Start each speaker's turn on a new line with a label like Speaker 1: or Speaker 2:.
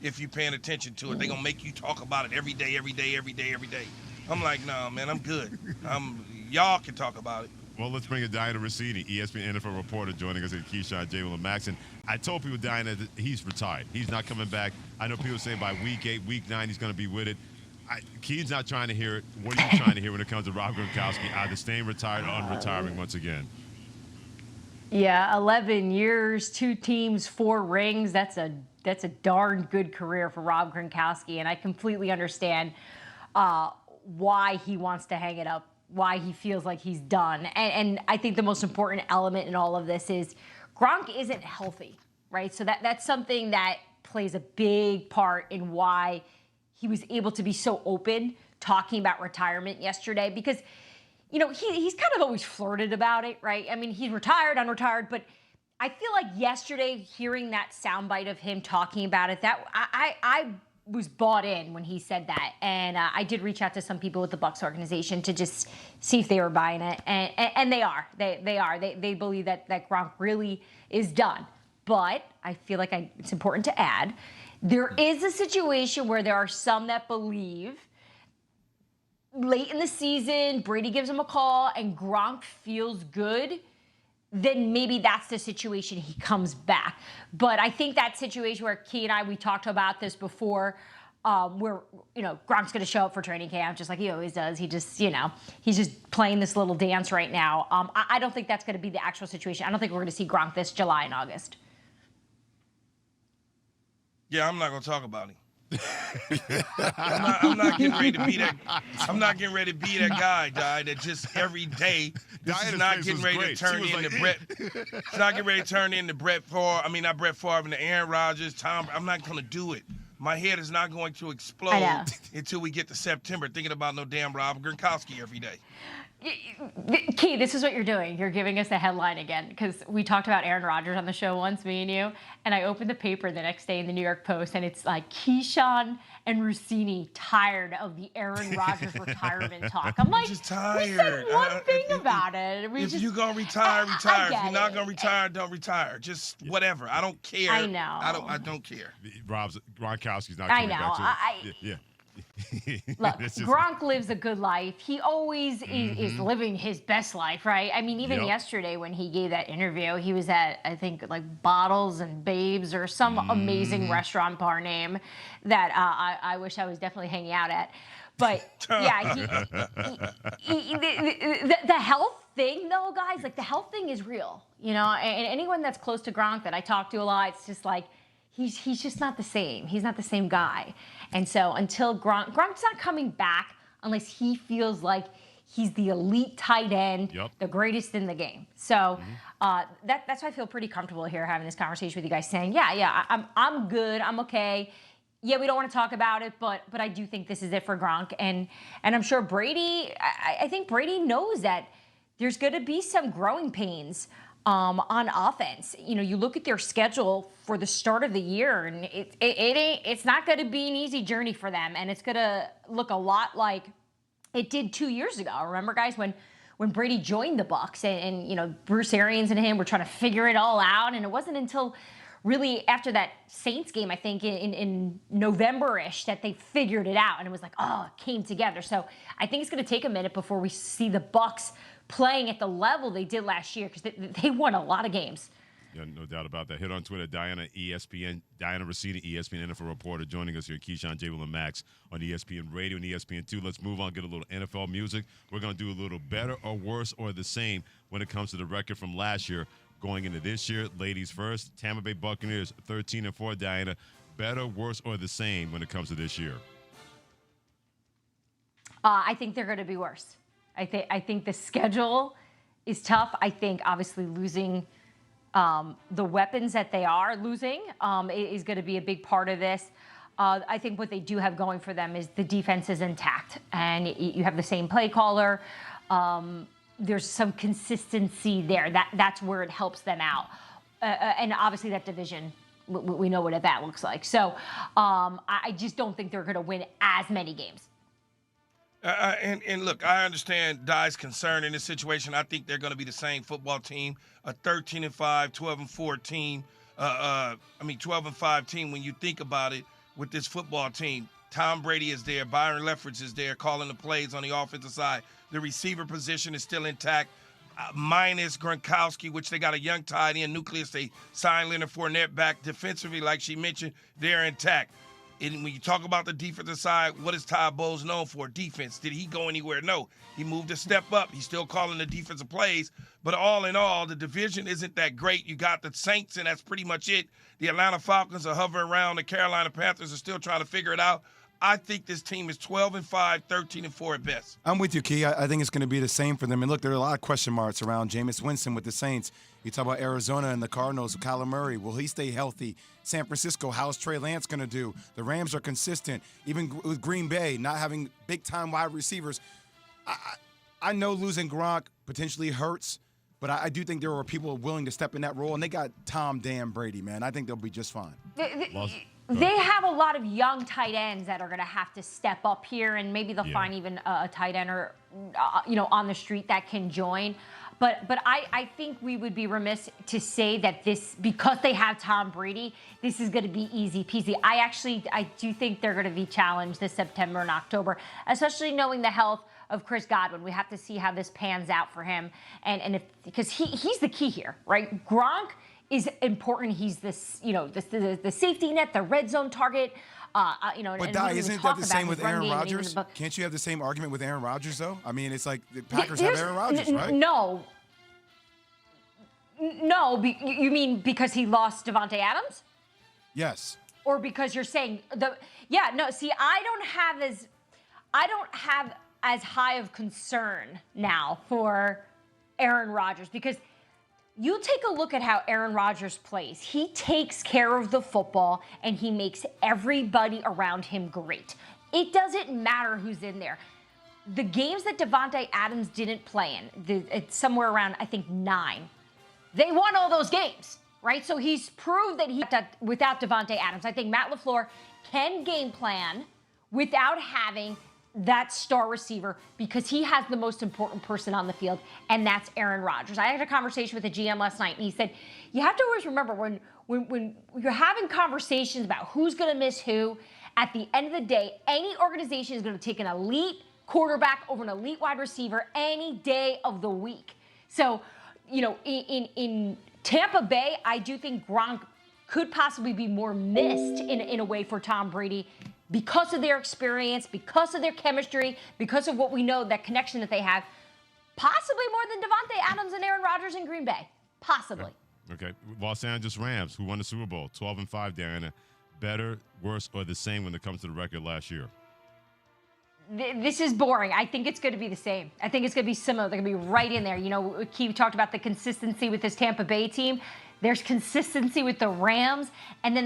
Speaker 1: if you're paying attention to it. They're gonna make you talk about it every day, every day, every day, every day. I'm like, no, man, I'm good. Y'all can talk about it.
Speaker 2: Well, let's bring in Diana Rossini, ESPN NFL reporter, joining us at Keyshawn, J. Will, and Max. And I told people, Diana, that he's retired. He's not coming back. I know people saying by week 8, week 9, he's going to be with it. Keen's not trying to hear it. What are you trying to hear when it comes to Rob Gronkowski, either staying retired or unretiring once again?
Speaker 3: Yeah, 11 years, 2 teams, 4 rings. That's a darn good career for Rob Gronkowski, and I completely understand why he wants to hang it up, why he feels like he's done. And I think the most important element in all of this is Gronk isn't healthy, right? So that's something that plays a big part in why he was able to be so open talking about retirement yesterday, because, you know, he's kind of always flirted about it, right? I mean, he's retired, unretired, but I feel like yesterday, hearing that soundbite of him talking about it, that I was bought in when he said that, and I did reach out to some people with the Bucs organization to just see if they were buying it, and they are. They believe that Gronk really is done. But I feel like it's important to add, there is a situation where there are some that believe late in the season, Brady gives him a call, and Gronk feels good, then maybe that's the situation he comes back. But I think that situation where Key and we talked about this before, where, you know, Gronk's going to show up for training camp just like he always does. He just, you know, he's just playing this little dance right now. I don't think that's going to be the actual situation. I don't think we're going to see Gronk this July and August.
Speaker 1: Yeah, I'm not going to talk about him. I'm not getting ready to be that. I'm not getting ready to be that guy, that just every day. This is not getting ready to turn into Brett. It's not getting ready to turn into Brett Favre. I mean, not Brett Favre and the Aaron Rodgers, Tom. I'm not going to do it. My head is not going to explode until we get to September thinking about no damn Rob Gronkowski every day.
Speaker 3: Key, this is what you're doing. You're giving us a headline again, because we talked about Aaron Rodgers on the show once, me and you, and I opened the paper the next day in the New York Post, and it's like Keyshawn and Rossini tired of the Aaron Rodgers retirement talk. I'm like,
Speaker 1: just tired.
Speaker 3: We said one thing about it.
Speaker 1: If you're going to retire, retire. If you're not going to retire, don't retire. Just whatever. I don't care.
Speaker 3: I know.
Speaker 1: I don't care.
Speaker 2: Gronkowski's not coming back to it. Yeah.
Speaker 3: Look, Gronk lives a good life. He always is living his best life, right? I mean, even yesterday when he gave that interview, he was at, I think, like Bottles and Babes or some amazing restaurant bar name that I wish I was definitely hanging out at. But yeah, the health thing, though, guys, like the health thing is real, you know. And anyone that's close to Gronk that I talk to a lot, it's just like, he's just not the same. He's not the same guy. And so until Gronk's not coming back unless he feels like he's the elite tight end, the greatest in the game. So that's why I feel pretty comfortable here having this conversation with you guys, saying, I'm good, I'm okay. Yeah, we don't want to talk about it, but I do think this is it for Gronk. And I'm sure Brady, I think Brady knows that there's going to be some growing pains on offense. You know, you look at their schedule for the start of the year, and it's not going to be an easy journey for them, and it's going to look a lot like it did 2 years ago. Remember, guys, when Brady joined the Bucs, and you know, Bruce Arians and him were trying to figure it all out, and it wasn't until really after that Saints game, I think in November-ish, that they figured it out, and it was like, it came together. So I think it's going to take a minute before we see the Bucs playing at the level they did last year, because they won a lot of games.
Speaker 2: Yeah, no doubt about that. Hit on Twitter, Diana Rossini, ESPN NFL reporter, joining us here. Keyshawn, J. Will, and Max on ESPN Radio and ESPN2. Let's move on, get a little NFL music. We're going to do a little better or worse or the same when it comes to the record from last year going into this year. Ladies first, Tampa Bay Buccaneers 13-4. Diana, better, worse, or the same when it comes to this year?
Speaker 3: I think they're going to be worse. I think the schedule is tough. I think obviously losing the weapons that they are losing is going to be a big part of this. I think what they do have going for them is the defense is intact, and you have the same play caller. There's some consistency there. That's where it helps them out. And obviously that division, we know what that looks like. So I just don't think they're going to win as many games.
Speaker 1: And look, I understand Dye's concern in this situation. I think they're going to be the same football team, a 13-5, 12-4 team. 12-5 team when you think about it. with this football team. Tom Brady is there. Byron Leftwich is there calling the plays on the offensive side. The receiver position is still intact, minus Gronkowski, which they got a young tight end nucleus. They signed Leonard Fournette back. Defensively, like she mentioned, they're intact. And when you talk about the defensive side, what is Todd Bowles known for? Defense. Did he go anywhere? No. He moved a step up. He's still calling the defensive plays. But all in all, the division isn't that great. You got the Saints, and that's pretty much it. The Atlanta Falcons are hovering around. The Carolina Panthers are still trying to figure it out. I think this team is 12-5, 13-4 at best.
Speaker 4: I'm with you, Key. I think it's going to be the same for them. And look, there are a lot of question marks around Jameis Winston with the Saints. You talk about Arizona and the Cardinals, Kyler Murray. Will he stay healthy? San Francisco, how's Trey Lance going to do? The Rams are consistent. Even with Green Bay not having big-time wide receivers. I know losing Gronk potentially hurts, but I do think there are people willing to step in that role, and they got Tom Dan Brady, man. I think they'll be just fine.
Speaker 3: They have a lot of young tight ends that are going to have to step up here, and maybe they'll find even a tight end or on the street that can join. But I think we would be remiss to say that this, because they have Tom Brady, this is going to be easy peasy. I do think they're going to be challenged this September and October, especially knowing the health of Chris Godwin. We have to see how this pans out for him, and if, because he's the key here, right? Gronk is important. He's this, the safety net, the red zone target.
Speaker 4: But Di, isn't that the same with Aaron Rodgers? Can't you have the same argument with Aaron Rodgers, though? I mean, it's like the Packers have Aaron Rodgers, right?
Speaker 3: No. You mean because he lost Devontae Adams?
Speaker 4: Yes.
Speaker 3: Or because you're saying see, I don't have as high of concern now for Aaron Rodgers, because you take a look at how Aaron Rodgers plays. He takes care of the football, and he makes everybody around him great. It doesn't matter who's in there. The games that Devontae Adams didn't play in, it's somewhere around, I think, 9. They won all those games, right? So he's proved that without Devontae Adams. I think Matt LaFleur can game plan without having that star receiver, because he has the most important person on the field, and that's Aaron Rodgers. I had a conversation with the GM last night, and he said, you have to always remember when you're having conversations about who's going to miss who, at the end of the day, any organization is going to take an elite quarterback over an elite wide receiver any day of the week. So, in Tampa Bay, I do think Gronk could possibly be more missed in a way for Tom Brady, because of their experience, because of their chemistry, because of what we know, that connection that they have, possibly more than Devontae Adams and Aaron Rodgers in Green Bay. Possibly.
Speaker 2: Okay. Los Angeles Rams, who won the Super Bowl, 12-5, Diana. Better, worse, or the same when it comes to the record last year?
Speaker 3: This is boring. I think it's going to be the same. I think it's going to be similar. They're going to be right in there. Keith talked about the consistency with this Tampa Bay team. There's consistency with the Rams. And then